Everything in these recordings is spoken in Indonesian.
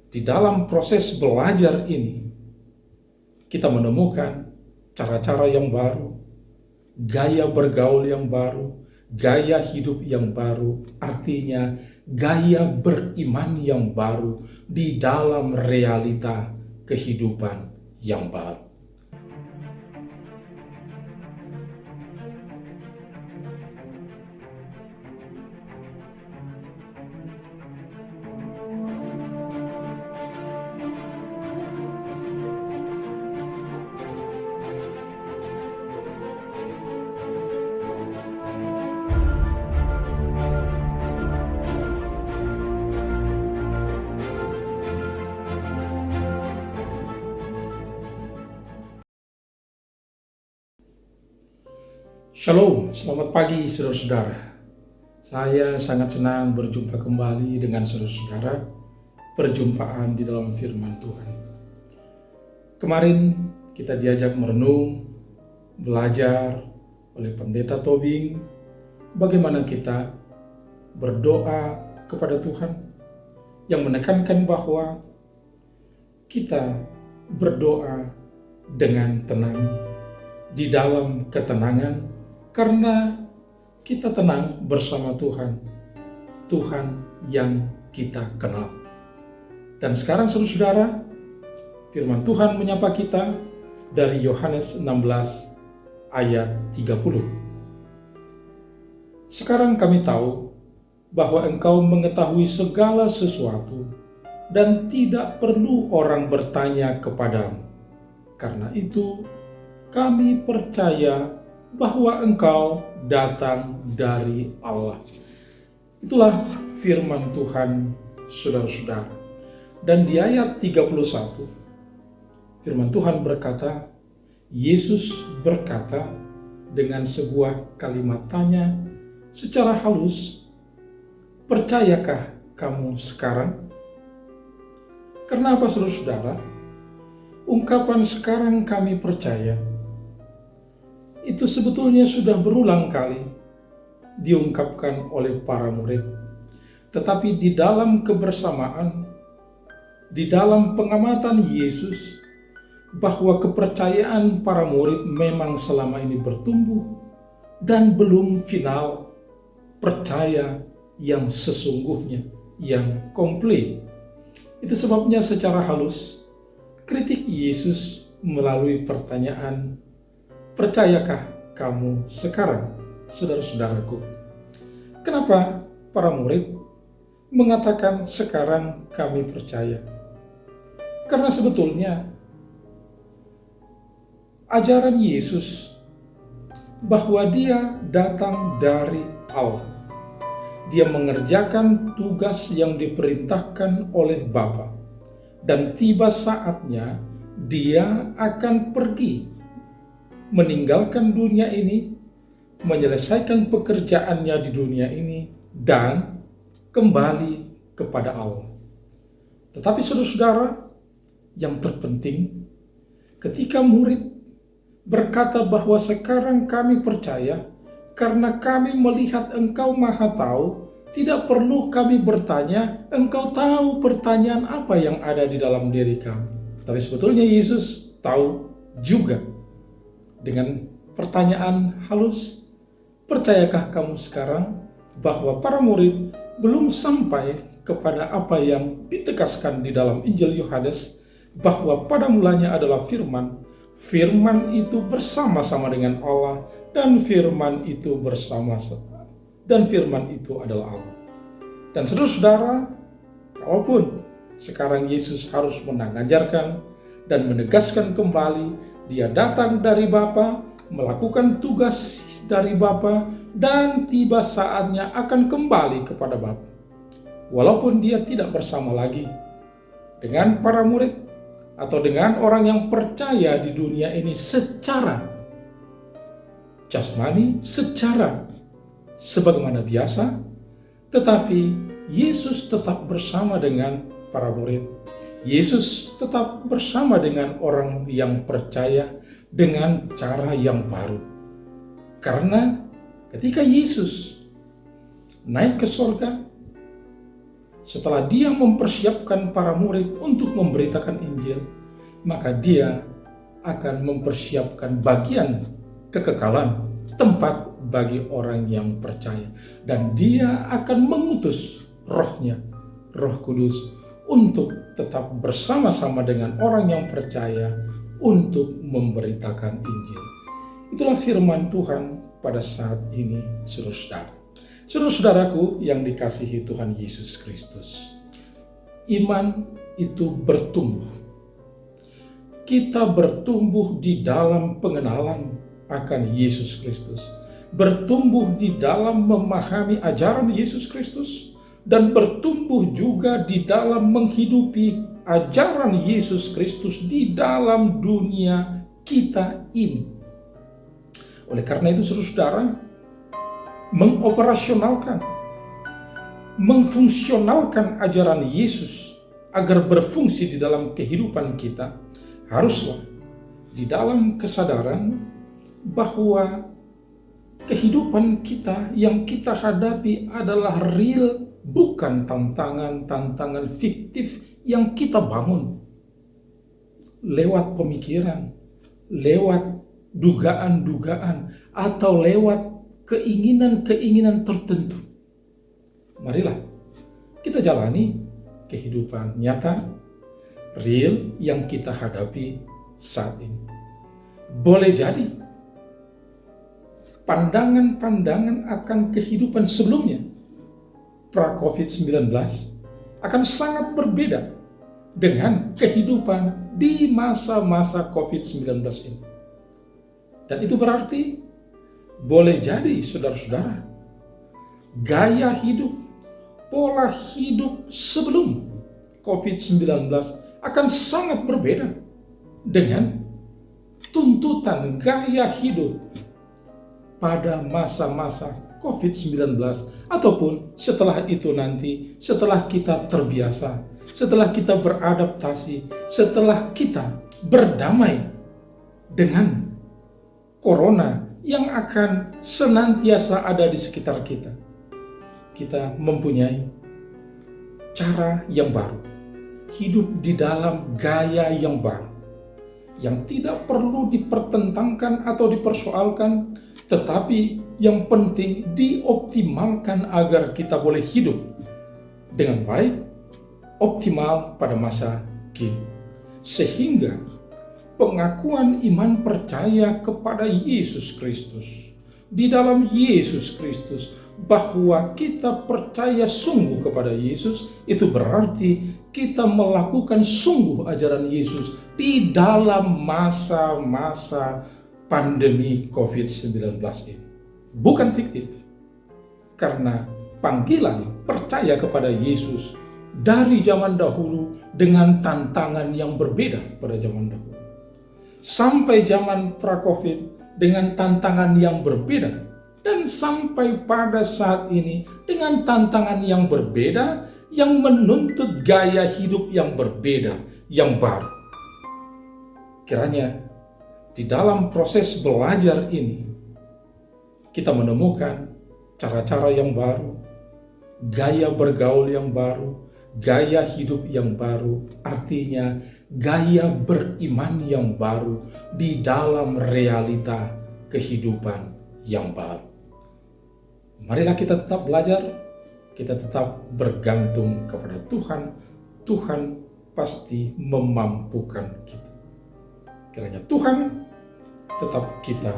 Di dalam proses belajar ini, kita menemukan cara-cara yang baru, gaya bergaul yang baru, gaya hidup yang baru, artinya gaya beriman yang baru di dalam realita kehidupan yang baru. Shalom, selamat pagi saudara-saudara. Saya sangat senang berjumpa kembali dengan saudara-saudara, perjumpaan di dalam firman Tuhan. Kemarin kita diajak merenung, belajar oleh Pendeta Tobing, bagaimana kita berdoa kepada Tuhan, yang menekankan bahwa kita berdoa dengan tenang, di dalam ketenangan, karena kita tenang bersama Tuhan, Tuhan yang kita kenal. Dan sekarang saudara-saudara, firman Tuhan menyapa kita dari Yohanes 16 ayat 30. Sekarang kami tahu bahwa engkau mengetahui segala sesuatu dan tidak perlu orang bertanya kepadamu. Karena itu kami percaya bahwa engkau datang dari Allah. Itulah firman Tuhan saudara-saudara. Dan di ayat 31, firman Tuhan berkata, Yesus berkata dengan sebuah kalimat tanya secara halus, percayakah kamu sekarang? Karena apa saudara-saudara? Ungkapan sekarang kami percaya itu sebetulnya sudah berulang kali diungkapkan oleh para murid. Tetapi di dalam kebersamaan, di dalam pengamatan Yesus, bahwa kepercayaan para murid memang selama ini bertumbuh dan belum final percaya yang sesungguhnya, yang komplit. Itu sebabnya secara halus kritik Yesus melalui pertanyaan, percayakah kamu sekarang, saudara-saudaraku? Kenapa para murid mengatakan sekarang kami percaya? Karena sebetulnya ajaran Yesus bahwa dia datang dari Allah. Dia mengerjakan tugas yang diperintahkan oleh Bapa. Dan tiba saatnya dia akan pergi meninggalkan dunia ini, menyelesaikan pekerjaannya di dunia ini, dan kembali kepada Allah. Tetapi saudara-saudara, yang terpenting, ketika murid berkata bahwa sekarang kami percaya, karena kami melihat engkau maha tahu, tidak perlu kami bertanya, engkau tahu pertanyaan apa yang ada di dalam diri kami. Tapi sebetulnya Yesus tahu juga. Dengan pertanyaan halus, percayakah kamu sekarang bahwa para murid belum sampai kepada apa yang ditegaskan di dalam Injil Yohanes, bahwa pada mulanya adalah firman, firman itu bersama-sama dengan Allah, dan firman itu bersama-sama, dan firman itu adalah Allah. Dan saudara-saudara, walaupun sekarang Yesus harus mengajarkan dan menegaskan kembali, dia datang dari Bapa, melakukan tugas dari Bapa, dan tiba saatnya akan kembali kepada Bapa. Walaupun dia tidak bersama lagi dengan para murid atau dengan orang yang percaya di dunia ini secara jasmani, secara sebagaimana biasa, tetapi Yesus tetap bersama dengan para murid. Yesus tetap bersama dengan orang yang percaya dengan cara yang baru. Karena ketika Yesus naik ke surga, setelah dia mempersiapkan para murid untuk memberitakan Injil, maka dia akan mempersiapkan bagian kekekalan, tempat bagi orang yang percaya. Dan dia akan mengutus rohnya, Roh Kudus, untuk tetap bersama-sama dengan orang yang percaya untuk memberitakan Injil. Itulah firman Tuhan pada saat ini, saudara-saudara. Saudara-saudaraku yang dikasihi Tuhan Yesus Kristus, iman itu bertumbuh. Kita bertumbuh di dalam pengenalan akan Yesus Kristus, bertumbuh di dalam memahami ajaran Yesus Kristus, dan bertumbuh juga di dalam menghidupi ajaran Yesus Kristus di dalam dunia kita ini. Oleh karena itu, saudara-saudara, mengoperasionalkan, mengfungsionalkan ajaran Yesus agar berfungsi di dalam kehidupan kita, haruslah di dalam kesadaran bahwa kehidupan kita yang kita hadapi adalah real, bukan tantangan-tantangan fiktif yang kita bangun lewat pemikiran, lewat dugaan-dugaan, atau lewat keinginan-keinginan tertentu. Marilah kita jalani kehidupan nyata, real yang kita hadapi saat ini. Boleh jadi pandangan-pandangan akan kehidupan sebelumnya, pra-COVID-19, akan sangat berbeda dengan kehidupan di masa-masa COVID-19 ini. Dan itu berarti boleh jadi, saudara-saudara, gaya hidup, pola hidup sebelum COVID-19 akan sangat berbeda dengan tuntutan gaya hidup pada masa-masa COVID-19, ataupun setelah itu nanti, setelah kita terbiasa, setelah kita beradaptasi, setelah kita berdamai dengan Corona yang akan senantiasa ada di sekitar kita. Kita mempunyai cara yang baru, hidup di dalam gaya yang baru, yang tidak perlu dipertentangkan atau dipersoalkan, tetapi yang penting dioptimalkan agar kita boleh hidup dengan baik, optimal pada masa kini. Sehingga pengakuan iman percaya kepada Yesus Kristus, di dalam Yesus Kristus, bahwa kita percaya sungguh kepada Yesus, itu berarti kita melakukan sungguh ajaran Yesus di dalam masa-masa pandemi COVID-19 ini. Bukan fiktif, karena panggilan percaya kepada Yesus dari zaman dahulu dengan tantangan yang berbeda pada zaman dahulu, sampai zaman pra-COVID dengan tantangan yang berbeda, dan sampai pada saat ini dengan tantangan yang berbeda yang menuntut gaya hidup yang berbeda, yang baru. Kiranya di dalam proses belajar ini kita menemukan cara-cara yang baru, gaya bergaul yang baru, gaya hidup yang baru, artinya gaya beriman yang baru di dalam realita kehidupan yang baru. Marilah kita tetap belajar, kita tetap bergantung kepada Tuhan. Tuhan pasti memampukan kita. Kiranya Tuhan tetap kita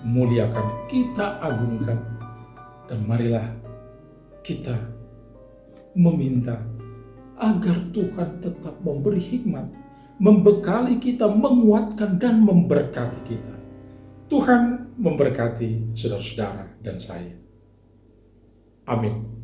muliakan, kita agungkan, dan marilah kita meminta agar Tuhan tetap memberi hikmat, membekali kita, menguatkan, dan memberkati kita. Tuhan memberkati saudara-saudara dan saya. Amin.